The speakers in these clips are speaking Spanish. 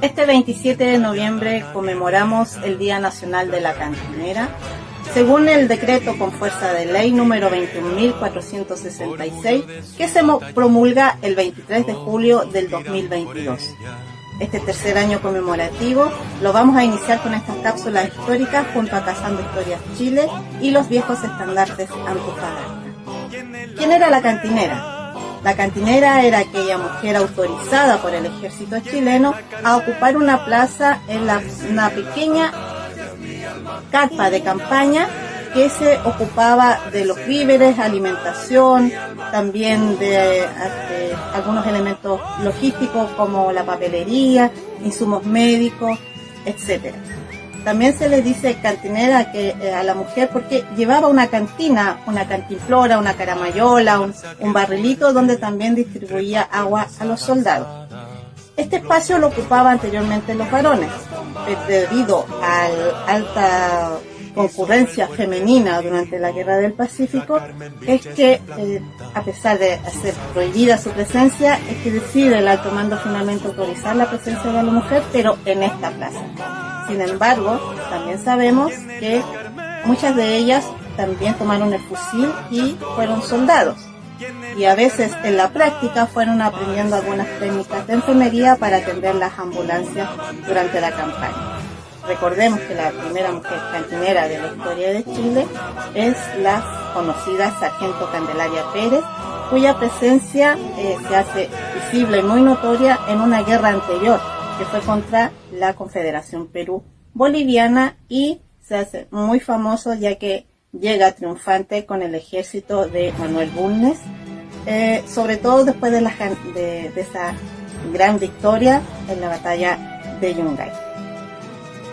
Este 27 de noviembre conmemoramos el Día Nacional de la Cantinera, según el decreto con fuerza de ley número 21.466, que se promulga el 23 de julio del 2022. Este tercer año conmemorativo lo vamos a iniciar con estas cápsulas históricas junto a Cazando Historias Chile y los viejos estandartes Antofagasta. ¿Quién era la cantinera? La cantinera era aquella mujer autorizada por el ejército chileno a ocupar una plaza en una pequeña carpa de campaña que se ocupaba de los víveres, alimentación, también de algunos elementos logísticos como la papelería, insumos médicos, etc. También se le dice cantinera a la mujer porque llevaba una cantina, una cantinflora, una caramayola, un barrilito donde también distribuía agua a los soldados. Este espacio lo ocupaban anteriormente los varones, debido a la alta concurrencia femenina durante la Guerra del Pacífico, es que a pesar de ser prohibida su presencia, es que decide el alto mando finalmente autorizar la presencia de la mujer, pero en esta plaza. Sin embargo, también sabemos que muchas de ellas también tomaron el fusil y fueron soldados. Y a veces en la práctica fueron aprendiendo algunas técnicas de enfermería para atender las ambulancias durante la campaña. Recordemos que la primera mujer cantinera de la historia de Chile es la conocida Sargento Candelaria Pérez, cuya presencia se hace visible y muy notoria en una guerra anterior, que fue contra la Confederación Perú Boliviana, y se hace muy famoso ya que llega triunfante con el ejército de Manuel Bulnes, sobre todo después de esa gran victoria en la batalla de Yungay.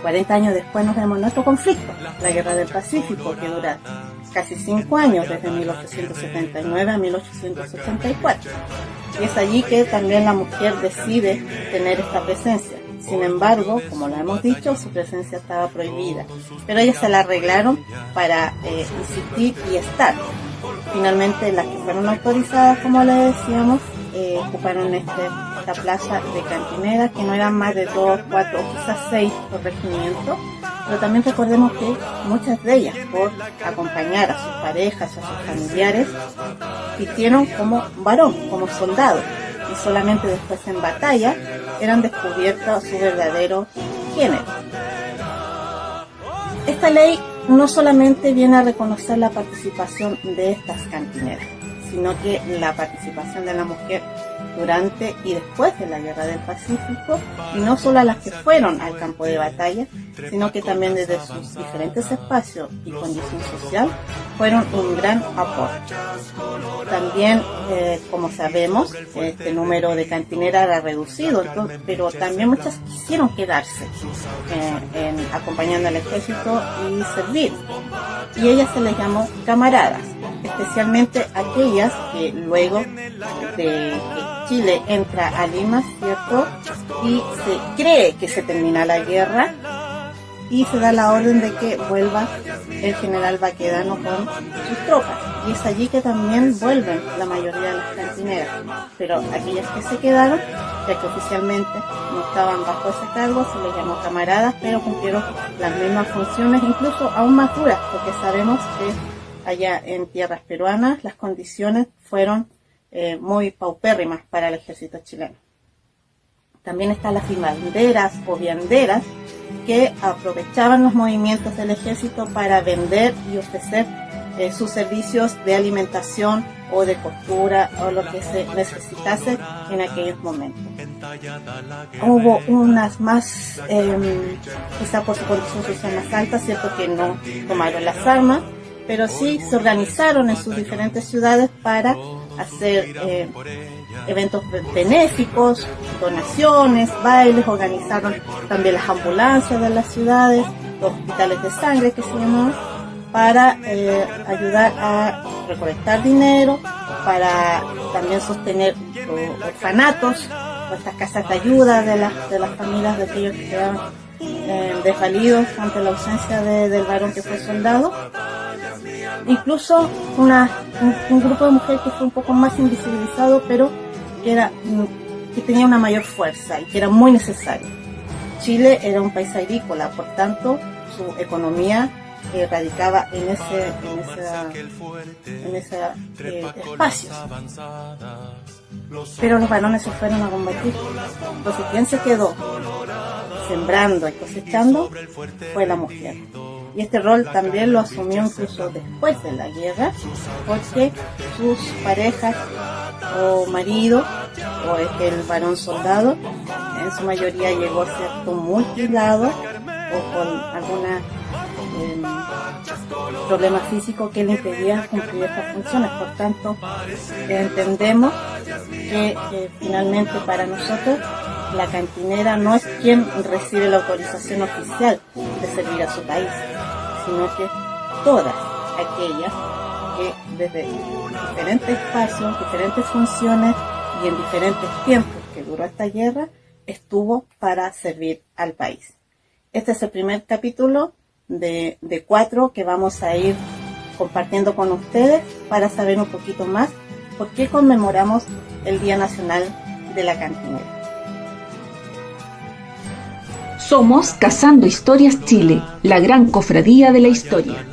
40 años después nos vemos nuestro conflicto, la Guerra del Pacífico, que dura casi 5 años, desde 1879 a 1884. Y es allí que también la mujer decide tener esta presencia. Sin embargo, como lo hemos dicho, su presencia estaba prohibida, pero ellas se la arreglaron para insistir y estar. Finalmente, las que fueron autorizadas, como le decíamos, ocuparon esta plaza de cantinera, que no eran más de 2, 4 o quizás 6 por regimiento, pero también recordemos que muchas de ellas, por acompañar a sus parejas, a sus familiares, hicieron como varón, como soldado, y solamente después en batalla eran descubiertos su verdadero género. Esta ley no solamente viene a reconocer la participación de estas cantineras, sino que la participación de la mujer durante y después de la Guerra del Pacífico, y no solo a las que fueron al campo de batalla, sino que también desde sus diferentes espacios y condición social fueron un gran aporte. También, como sabemos, este número de cantineras era reducido, pero también muchas quisieron quedarse acompañando al ejército y servir, y ellas se les llamó camaradas, especialmente aquellas que luego de que Chile entra a Lima, ¿cierto? Y se cree que se termina la guerra y se da la orden de que vuelva el general Baquedano con sus tropas. Y es allí que también vuelven la mayoría de las cantineras. Pero aquellas que se quedaron, ya que oficialmente no estaban bajo ese cargo, se les llamó camaradas, pero cumplieron las mismas funciones, incluso aún más duras, porque sabemos que allá en tierras peruanas las condiciones fueron muy paupérrimas para el ejército chileno. También están las vivanderas o vianderas, que aprovechaban los movimientos del ejército para vender y ofrecer sus servicios de alimentación o de costura o lo que se necesitase en aquellos momentos. Hubo unas más, quizá por su condición social más alta, cierto que no tomaron las armas, pero sí se organizaron en sus diferentes ciudades para hacer eventos benéficos, donaciones, bailes, organizaron también las ambulancias de las ciudades, los hospitales de sangre que se llamaban, para ayudar a recolectar dinero, para también sostener orfanatos, o estas casas de ayuda de las familias de aquellos que quedaban desvalidos ante la ausencia del varón que fue soldado. Incluso un grupo de mujeres que fue un poco más invisibilizado, pero que tenía una mayor fuerza y que era muy necesario. Chile era un país agrícola, por tanto, su economía radicaba en ese espacios. Pero los varones se fueron a combatir. Entonces, ¿quién se quedó sembrando y cosechando? Fue la mujer. Y este rol también lo asumió incluso después de la guerra, porque sus parejas o marido, o el varón soldado, en su mayoría llegó a ser mutilado o con alguna problema físico que le impedía cumplir estas funciones. Por tanto, entendemos que finalmente para nosotros la cantinera no es quien recibe la autorización oficial de servir a su país, sino que todas aquellas que desde diferentes espacios, diferentes funciones y en diferentes tiempos que duró esta guerra, estuvo para servir al país. Este es el primer capítulo de 4 que vamos a ir compartiendo con ustedes para saber un poquito más por qué conmemoramos el Día Nacional de la Cantinera. Somos Cazando Historias Chile, la gran cofradía de la historia.